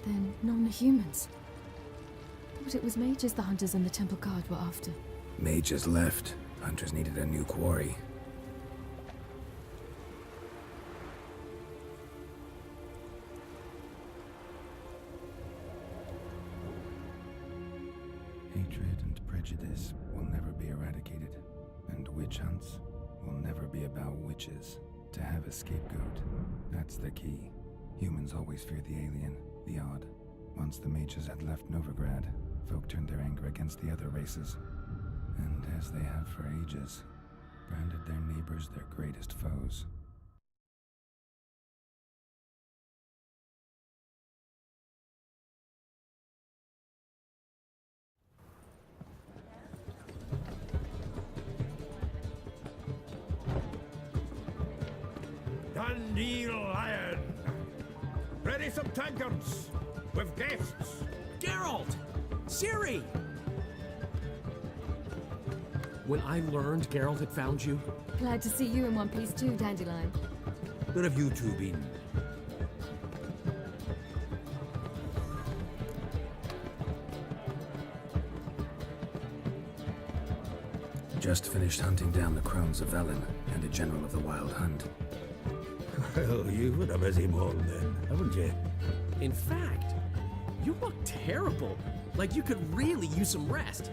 Then non-humans. But it was mages the hunters and the temple guard were after. Mages left. Hunters needed a new quarry. Hatred and prejudice will never be eradicated, and witch hunts will never be about witches. To have a scapegoat, that's the key. Humans always fear the alien, the odd. Once the mages had left Novigrad, folk turned their anger against the other races. And as they have for ages, branded their neighbors their greatest foes. Dandelion! Ready some tankards! With guests! Geralt! Ciri! When I learned Geralt had found you... Glad to see you in one piece too, Dandelion. Where have you two been? Just finished hunting down the crones of Velen and a general of the Wild Hunt. Well, you've been a busy morning then, haven't you? In fact, you look terrible. Like you could really use some rest.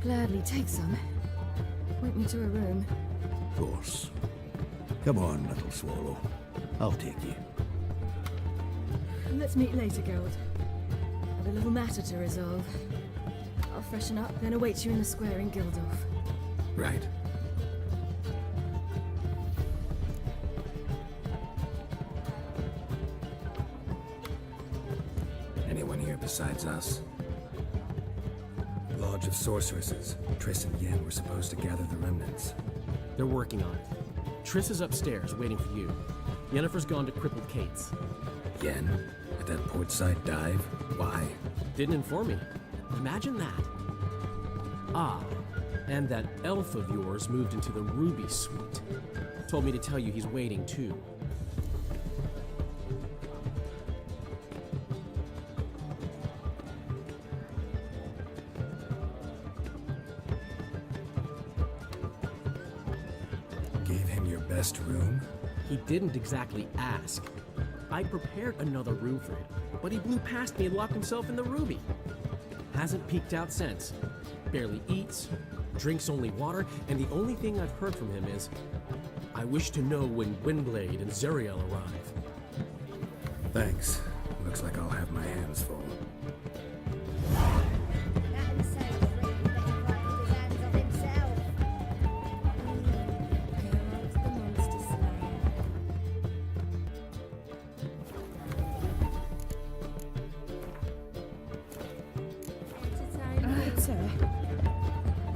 Gladly take some. Point me to a room. Of course. Come on, little swallow. I'll take you. Let's meet later, Geralt. Have a little matter to resolve. I'll freshen up, then await you in the square in Gildorf. Right. Anyone here besides us? Lodge of Sorceresses. Triss and Yen were supposed to gather the remnants. They're working on it. Triss is upstairs, waiting for you. Yennefer's gone to Crippled Kate's. Yen? At that portside dive? Why? Didn't inform me. Imagine that. Ah, and that elf of yours moved into the Ruby Suite. Told me to tell you he's waiting too. Gave him your best room? He didn't exactly ask. I prepared another room for him, but he blew past me and locked himself in the Ruby. Hasn't peeked out since. Barely eats, drinks only water, and the only thing I've heard from him is, I wish to know when Gwynblade and Zariel arrive. Thanks. Looks like I'll have my hands full.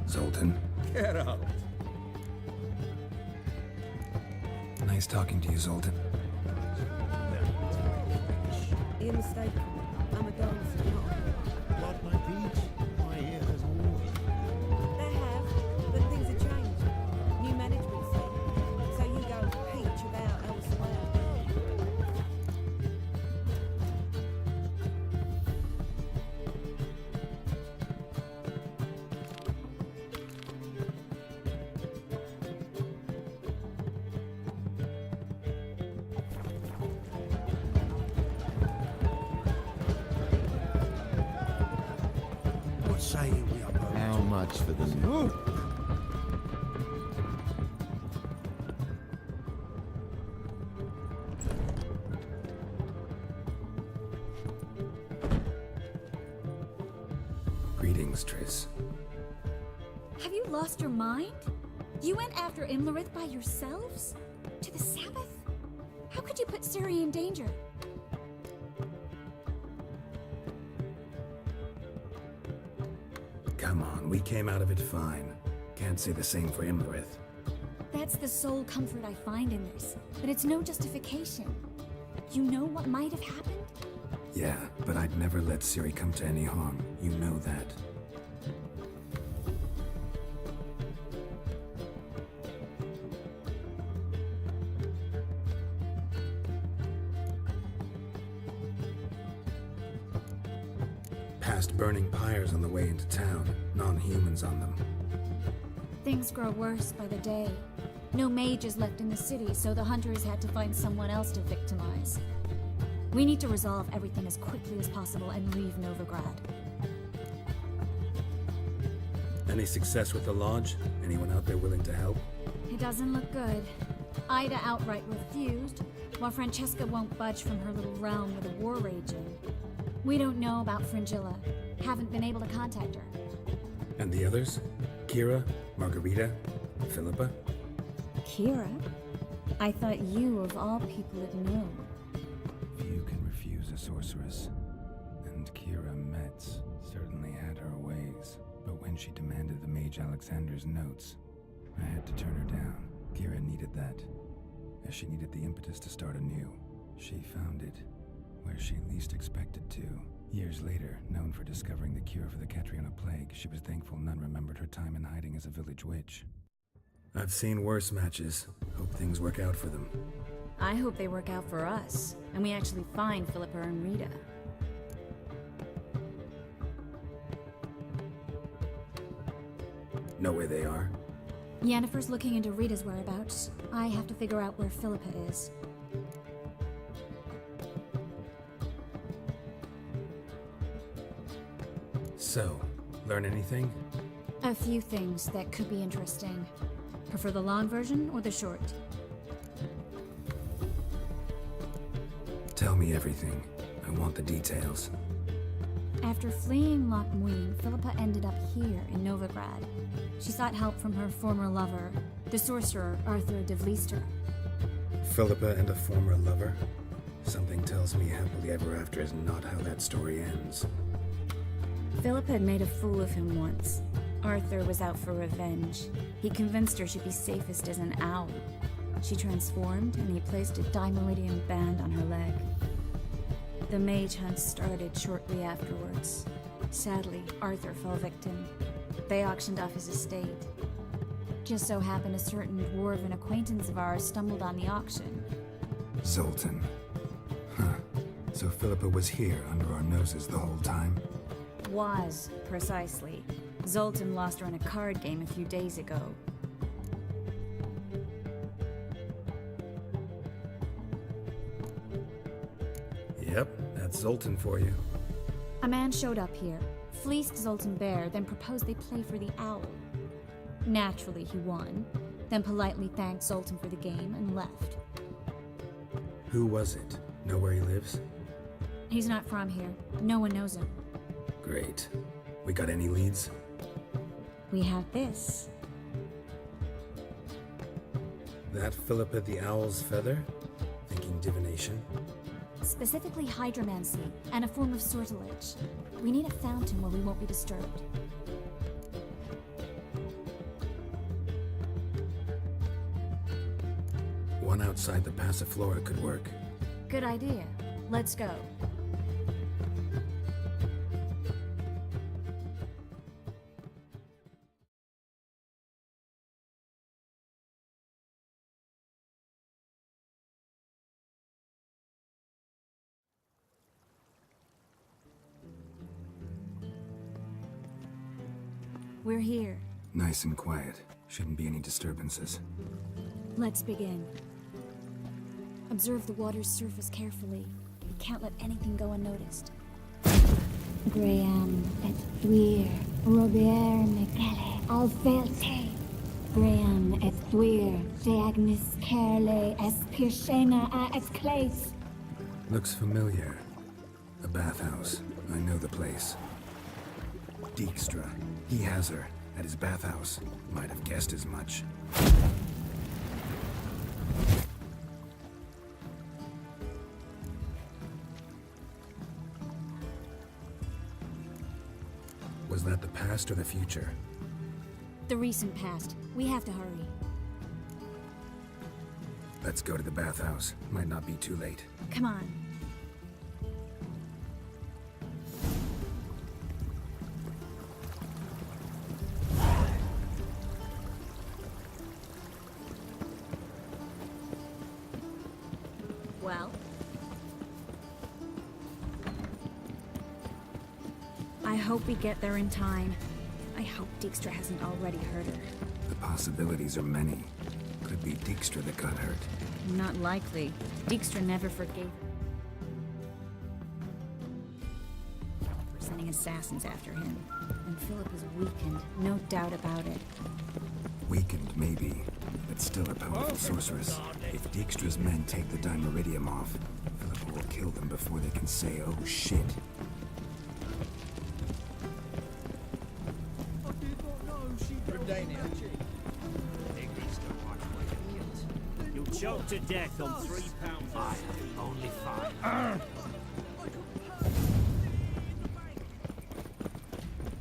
Zoltan. Get out! Nice talking to you, Zoltan. You're mistaken. I'm a dancer, not a... What, my peach? My ear has always... They have, but things have changed. New management team. So you go peach about elsewhere. What say we are both? How much for the new? Greetings, Triss. Have you lost your mind? You went after Imlerith by yourselves? To the Sabbath? How could you put Ciri in danger? Come on, we came out of it fine. Can't say the same for Imlerith. That's the sole comfort I find in this, but it's no justification. You know what might have happened? Yeah, but I'd never let Ciri come to any harm. You know that. passed burning pyres on the way into town, non-humans on them. Things grow worse by the day. No mages left in the city, so the hunters had to find someone else to victimize. We need to resolve everything as quickly as possible and leave Novigrad. Any success with the lodge? Anyone out there willing to help? It doesn't look good. Ida outright refused, while Francesca won't budge from her little realm with a war raging. We don't know about Fringilla. Haven't been able to contact her. And the others? Kira? Margarita? Philippa? Kira? I thought you, of all people, would know. Few can refuse a sorceress. And Kira Metz certainly had her ways. But when she demanded the Mage Alexander's notes, I had to turn her down. Kira needed that, as she needed the impetus to start anew. She found it where she least expected to. Years later, known for discovering the cure for the Catriona plague, she was thankful none remembered her time in hiding as a village witch. I've seen worse matches. Hope things work out for them. I hope they work out for us, and we actually find Philippa and Rita. Know where they are? Yennefer's looking into Rita's whereabouts. I have to figure out where Philippa is. So, learn anything? A few things that could be interesting. Prefer the long version or the short? Tell me everything. I want the details. After fleeing Loch Muin, Philippa ended up here in Novigrad. She sought help from her former lover, the sorcerer Arthur de Vlister. Philippa and a former lover? Something tells me happily ever after is not how that story ends. Philippa had made a fool of him once. Arthur was out for revenge. He convinced her she'd be safest as an owl. She transformed, and he placed a Dimeridian band on her leg. The mage hunt started shortly afterwards. Sadly, Arthur fell victim. They auctioned off his estate. Just so happened a certain dwarven acquaintance of ours stumbled on the auction. Zoltan. Huh. So Philippa was here under our noses the whole time? Was, precisely. Zoltan lost her in a card game a few days ago. Yep, that's Zoltan for you. A man showed up here, fleeced Zoltan bare, then proposed they play for the owl. Naturally, he won, then politely thanked Zoltan for the game and left. Who was it? Know where he lives? He's not from here. No one knows him. Great. We got any leads? We have this. That Philippa the Owl's feather? Thinking divination? Specifically hydromancy, and a form of sortilege. We need a fountain where we won't be disturbed. One outside the Passiflora could work. Good idea. Let's go. We're here. Nice and quiet. Shouldn't be any disturbances. Let's begin. Observe the water's surface carefully. We can't let anything go unnoticed. Graham et thuir, Robert Mekele, Alfelte. Graham et thuir, Deagnis Kerle, Espirshena a Esclace. Looks familiar. A bathhouse. I know the place. Dijkstra. He has her. At his bathhouse. Might have guessed as much. Was that the past or the future? The recent past. We have to hurry. Let's go to the bathhouse. Might not be too late. Come on. Well? hope we get there in time. I hope Dijkstra hasn't already hurt her. The possibilities are many. Could be Dijkstra that got hurt. Not likely. Dijkstra never forgave for sending assassins after him. And Philip is weakened, no doubt about it. Weakened, maybe, but still a powerful sorceress. If Dijkstra's men take the Dimeridium off, Philippa will kill them before they can say, oh shit. You'll choke to death on £3. Only 5.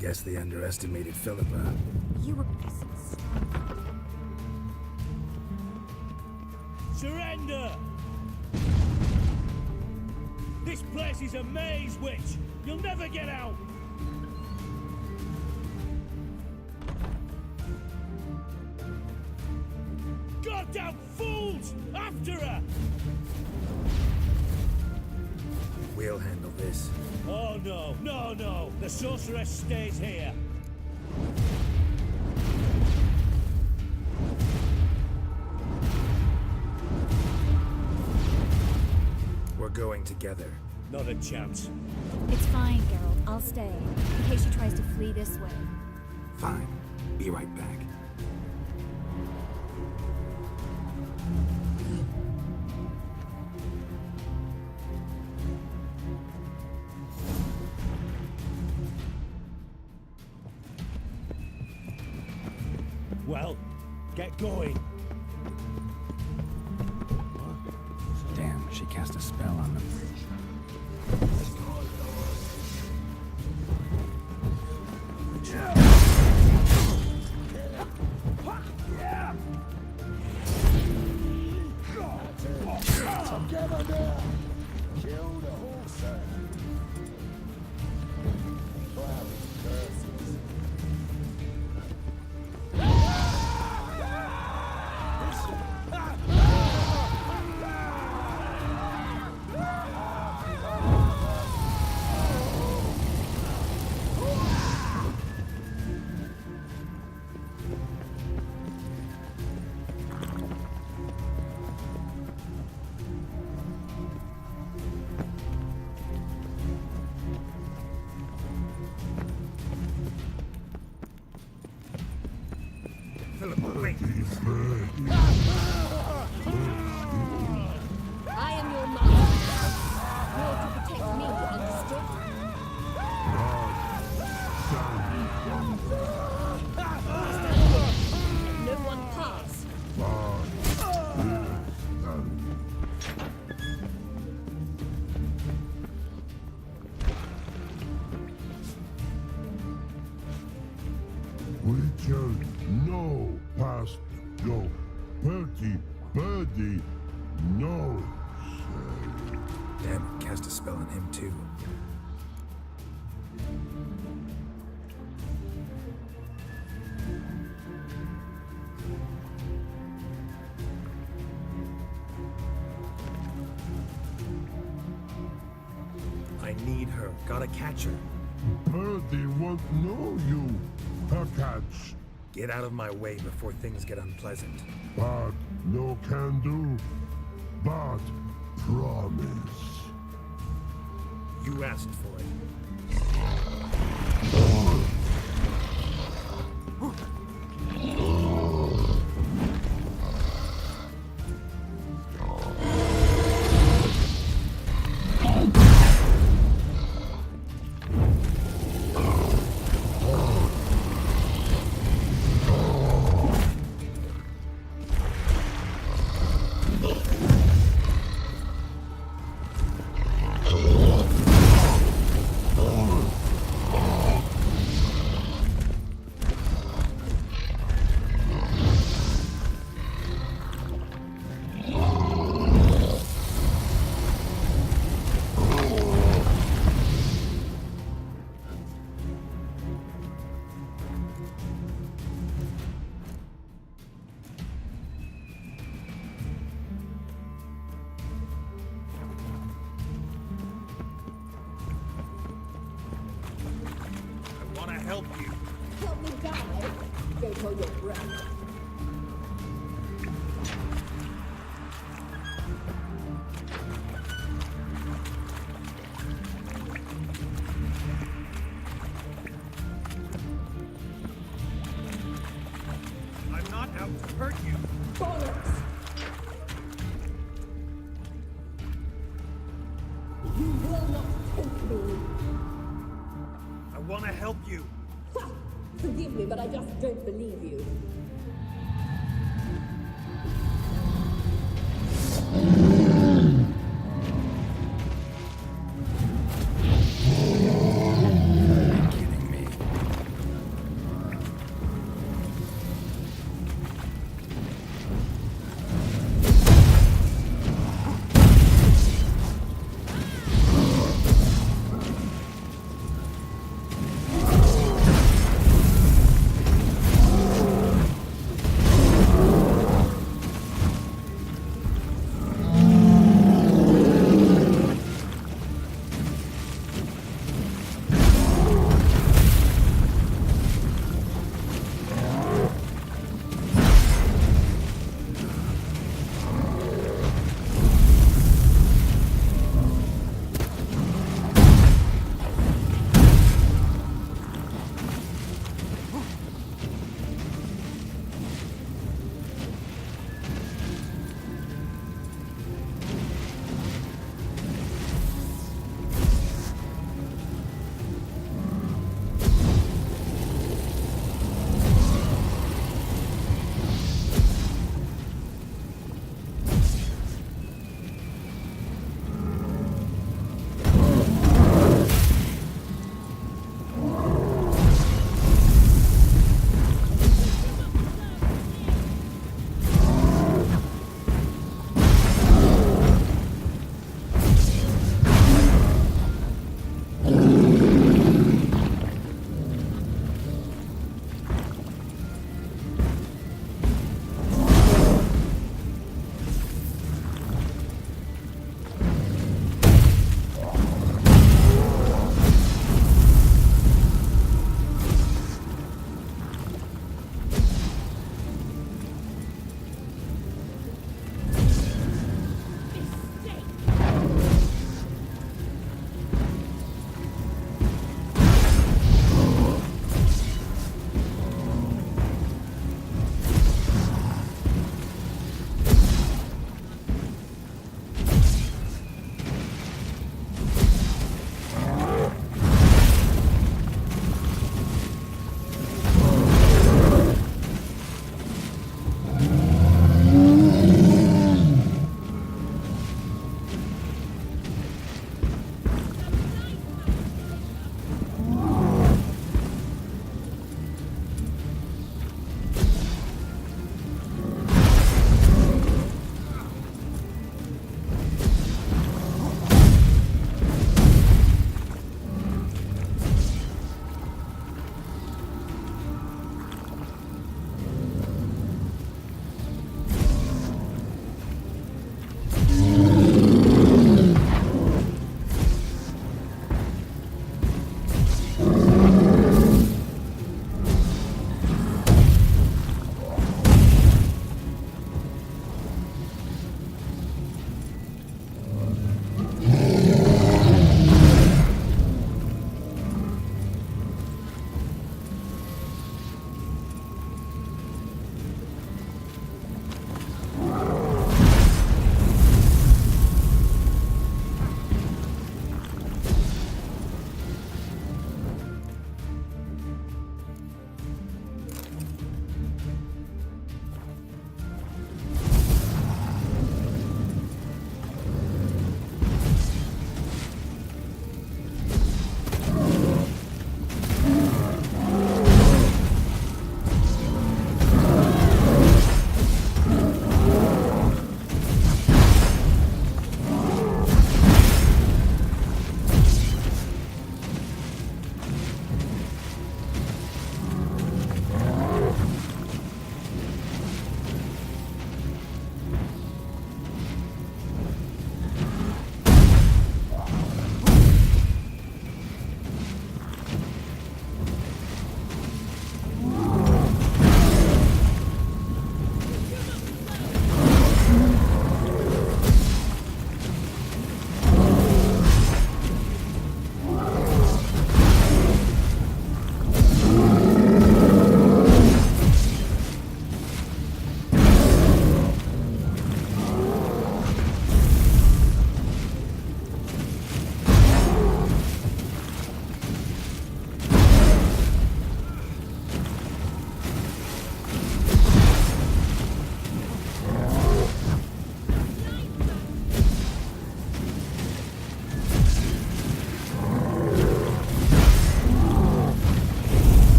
Guess they underestimated Philippa. You were... Surrender! This place is a maze, witch! You'll never get out! Goddamn fools! After her! We'll handle this. Oh no, no, no! The sorceress stays here! We're going together. Not a chance. It's fine, Geralt. I'll stay, in case she tries to flee this way. Fine. Be right back. Well, get going. Damn, she cast a spell on them. I am your master. You're to protect me, understood? Let no one pass. Witcher, no past go. Petty birdie, no. Damn it, cast a spell on him too. I need her. Gotta catch her. Birdie won't know you. Her catch. Get out of my way before things get unpleasant. But no can do. But promise. You asked for it. control your breath. I'm not out to hurt you. Bollocks! You will not take me. I want to help you. Ha! Forgive me, but I just don't believe you. Kidding me.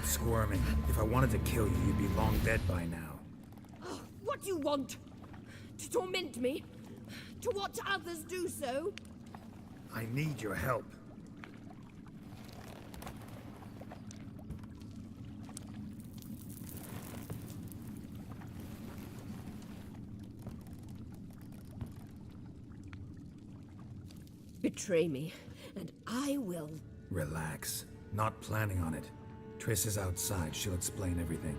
squirming. If I wanted to kill you, you'd be long dead by now. Oh, what do you want? To torment me? To watch others do so? I need your help. Betray me, and I will. Relax. Not planning on it. Triss is outside. She'll explain everything.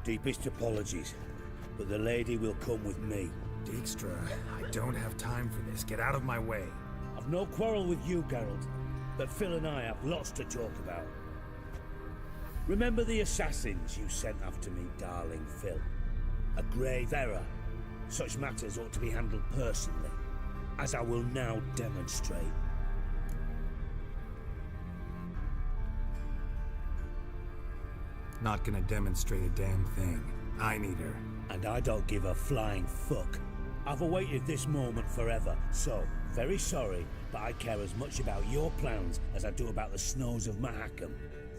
Deepest apologies, but the lady will come with me. Dijkstra, I don't have time for this. Get out of my way. I've no quarrel with you, Geralt, but Phil and I have lots to talk about. Remember the assassins you sent after me, darling Phil? A grave error. Such matters ought to be handled personally, as I will now demonstrate. Not gonna demonstrate a damn thing. I need her. And I don't give a flying fuck. I've awaited this moment forever, so, very sorry, but I care as much about your plans as I do about the snows of Mahakam.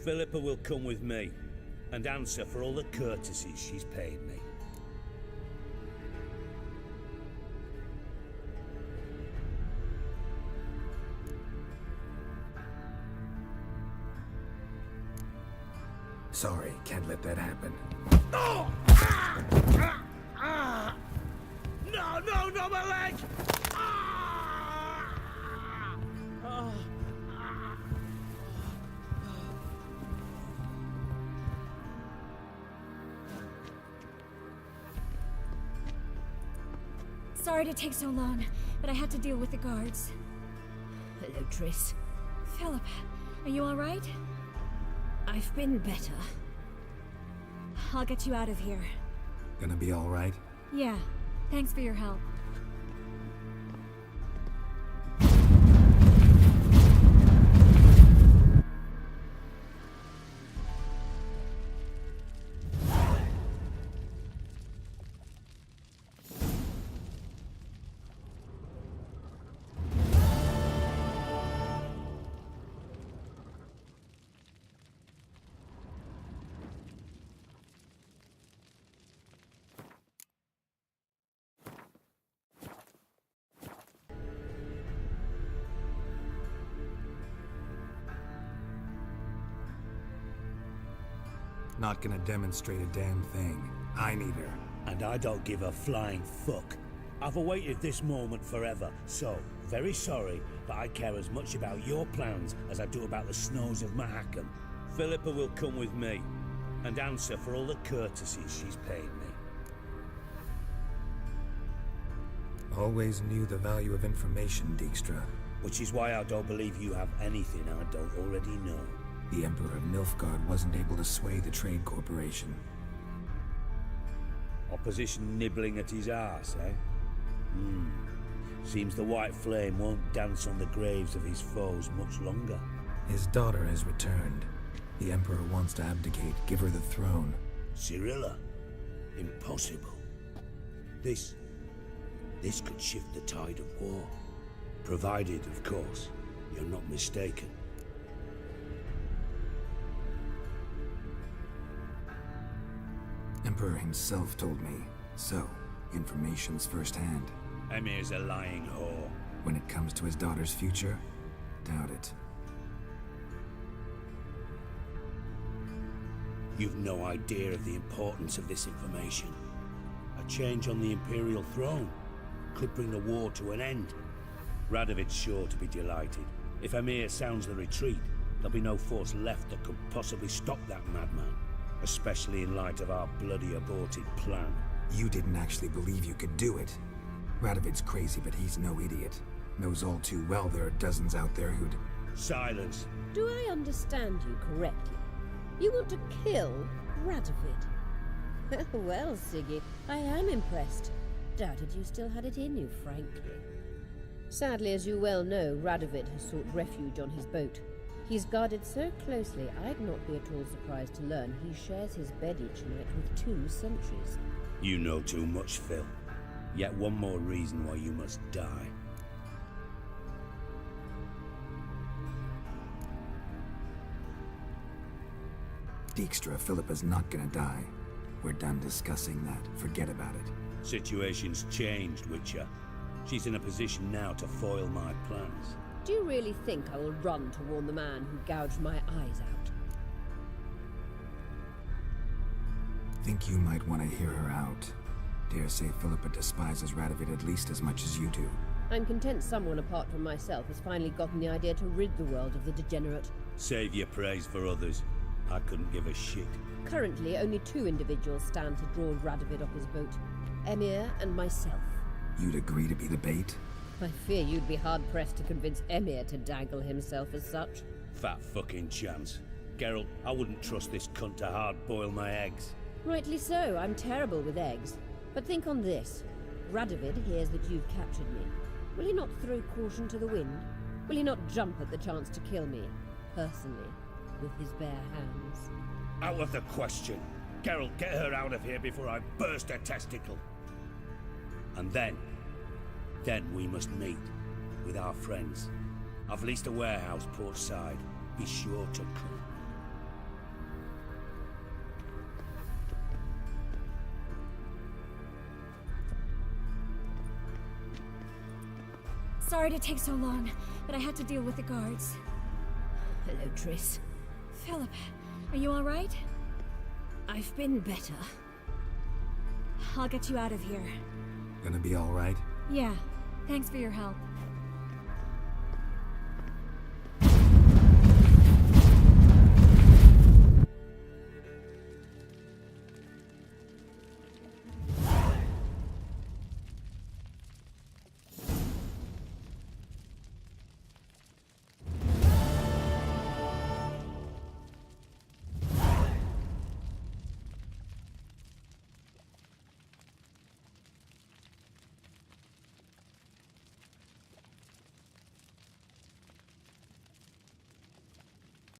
Philippa will come with me, and answer for all the courtesies she's paid me. Sorry, can't let that happen. Oh! No, my leg! Sorry to take so long, but I had to deal with the guards. Hello, Triss. Philip, are you alright? I've been better. I'll get you out of here. Gonna be alright? Yeah, thanks for your help. Not gonna demonstrate a damn thing. I need her. And I don't give a flying fuck. I've awaited this moment forever, so, very sorry, but I care as much about your plans as I do about the snows of Mahakam. Philippa will come with me, and answer for all the courtesies she's paid me. Always knew the value of information, Dijkstra. Which is why I don't believe you have anything I don't already know. The Emperor of Nilfgaard wasn't able to sway the Trade Corporation. Opposition nibbling at his arse, eh? Seems the White Flame won't dance on the graves of his foes much longer. His daughter has returned. The Emperor wants to abdicate, give her the throne. Cyrilla? Impossible. This could shift the tide of war. Provided, of course, you're not mistaken. Emperor himself told me. So, information's firsthand. Emir's a lying whore. When it comes to his daughter's future, doubt it. You've no idea of the importance of this information. A change on the Imperial throne could bring the war to an end. Radovid's sure to be delighted. If Emir sounds the retreat, there'll be no force left that could possibly stop that madman. Especially in light of our bloody aborted plan. You didn't actually believe you could do it. Radovid's crazy, but he's no idiot. Knows all too well there are dozens out there who'd... Silence. Do I understand you correctly? You want to kill Radovid? Well, Siggy, I am impressed. Doubted you still had it in you, frankly. Sadly, as you well know, Radovid has sought refuge on his boat. He's guarded so closely, I'd not be at all surprised to learn he shares his bed each night with 2 sentries. You know too much, Phil. Yet one more reason why you must die. Dijkstra, Philippa's not gonna die. We're done discussing that. Forget about it. Situation's changed, Witcher. She's in a position now to foil my plans. Do you really think I will run to warn the man who gouged my eyes out? Think you might want to hear her out. Dare say Philippa despises Radovid at least as much as you do. I'm content someone apart from myself has finally gotten the idea to rid the world of the degenerate. Save your praise for others. I couldn't give a shit. Currently, only 2 individuals stand to draw Radovid off his boat. Emir and myself. You'd agree to be the bait? I fear you'd be hard-pressed to convince Emir to dangle himself as such. Fat fucking chance. Geralt, I wouldn't trust this cunt to hard-boil my eggs. Rightly so, I'm terrible with eggs. But think on this. Radovid hears that you've captured me. Will he not throw caution to the wind? Will he not jump at the chance to kill me, personally, with his bare hands? Out of the question. Geralt, get her out of here before I burst her testicle. And then we must meet with our friends. I've leased a warehouse portside. Be sure to come. Sorry to take so long, but I had to deal with the guards. Hello, Triss. Philip, are you alright? I've been better. I'll get you out of here. Gonna be alright? Yeah, thanks for your help.